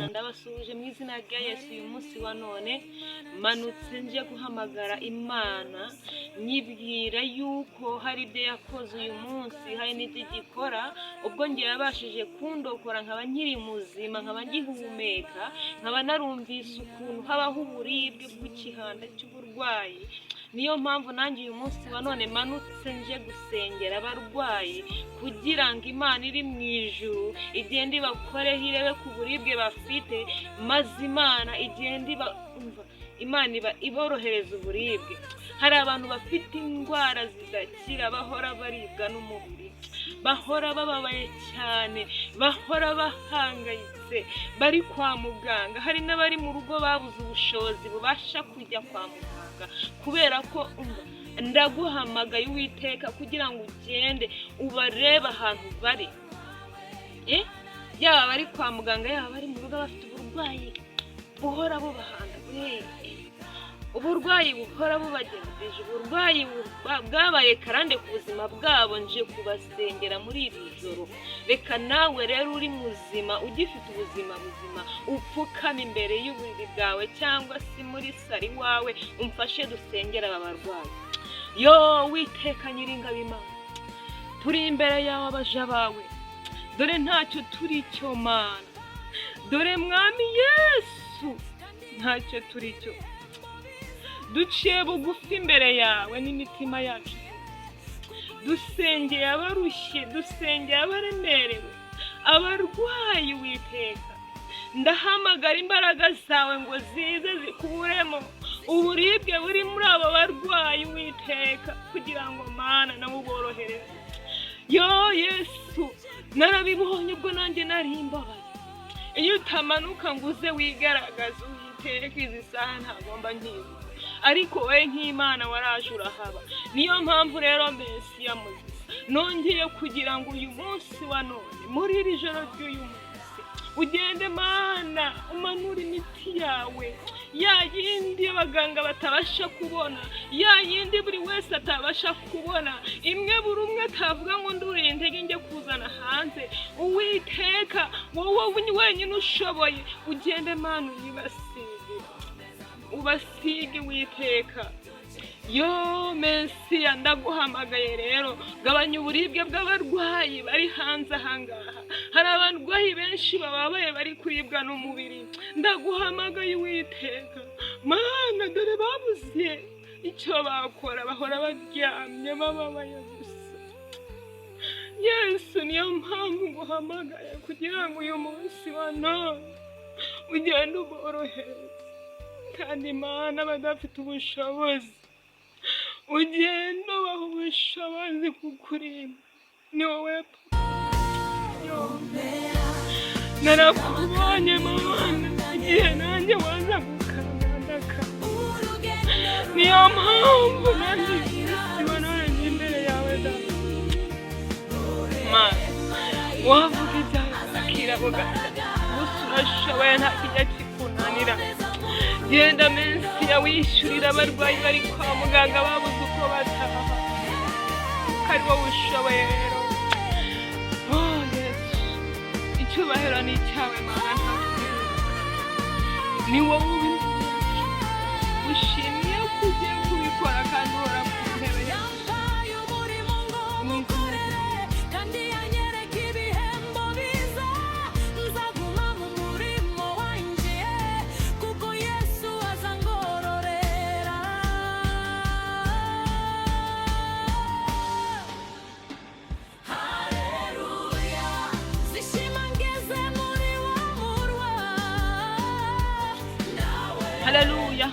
ndabasuje mu izina rya Yesu. Uyu munsi wa none manutse nje guhamagara Imana nyibwira yuko hari ibyo yakoze uyu munsi, hari n'ibyo igikora. Ubwo nge yabashije kundokora nkaba nkiri muzima, nkaba ngihumeka, nkaba narumvise ukuntu habaho uburibwe bw'ikihanda cy'uburwayi. Niyo mpamvu nanjye uyu munsi wa none manutse nje gusengera abarwayi kugira ngo Imana iri mu ijuru igende ibakoreho, irebe ku buribwe bafite, maze Imana igende Imana iborohereza uburibwe. Hari abantu bafite indwara zidakira, bahora baribwa n'umubiri, bahora bababaye cyane, bahora bahangayitse, bari kwa muganga. Hari n'abari mu rugo babuze ubushobozi bubasha kujya kwa muganga, kubera ko ndaguhamagaye Uwiteka kugira ngo ugende ubarebe ahantu bari, yaba bari kwa muganga, yaba bari mu rugo bafite uburwayi buhora bubahanda, uburwayi buhora bubagendeje, uburwayi bwabaye karande ku buzima bwabo. Nje kubasengera muri iri joro. Reka nawe rero uri muzima, ugifite ubuzima buzima, upfukame imbere y'uburiri bwawe cyangwa se muri sari wawe, umfashe dusengera aba barwayi. Yo Uwiteka Nyiringabo Imana, turi imbere yawe abaja bawe, dore ntacyo turi cyo Mana, dore Mwami Yesu ntacyo turi cyo. Duciye bugufi imbere yawe n'imitima yacu, dusengeye abarushye, dusengeye abaremerewe, abarwayi. Uwiteka, ndahamagara imbaraga zawe ngo zize zikuremo uburibwe buri muri abo barwayi Uwiteka, kugira ngo Mana nawe uborohereze. Yo Yesu, narabibonye ubwo nanjye nari imbabaye. Iyo utamanuka ngo uze wigaragaza Uwiteka, izi saha ntagomba nkibuka, ariko we nk'Imana waraje urahaba. Niyo mpamvu rero Mesiya muzima nongeye kugira ngo uyu munsi wa none, muri iri joro ry'uyu munsi, ugende Mana umanura imiti yawe, ya yindi abaganga batabasha kubona, ya yindi buri wese atabasha kubona, imwe buri umwe atavuga ngo nduriye intege njye kuzana hanze. Uwiteka, wowe wenyine ushoboye, ugende Mana ubasige Uwiteka. Yo Mesiya, ndaguhamagaye rero, gabanya uburibwe bw'abarwayi bari hanze ahangaha. Hari abarwayi benshi bababaye bari kuribwa n'umubiri. Ndaguhamagaye Uwiteka Mana, dore babuze icyo bakora, bahora baryamye bababaye gusa. Yesu, niyo mpamvu nguhamagaye kugira ngo uyu munsi wa none ugende uborohereze, kandi Mana badafite ubushobozi ugenda ubaha ubushobozi kukurinda. Ni wowe narakubonye Mana igihe nanjye waza gukandaka. Niyo mpamvu nanjye none imbere yawe Data. Mana, wavuga ibyawe akira buganda, gusa urashoboye, nta kijya kikunanira. Genda Mesiya, wishyurira abarwayi bari kwa muganga babuze uko bataha, kari wowe ushoboye rero. Oh Yesu, icyubahiro ni icyawe Mana, ni wowe ushimiye ko ugiye kubikora kandi uhora ku ntebe yawe. Hallelujah.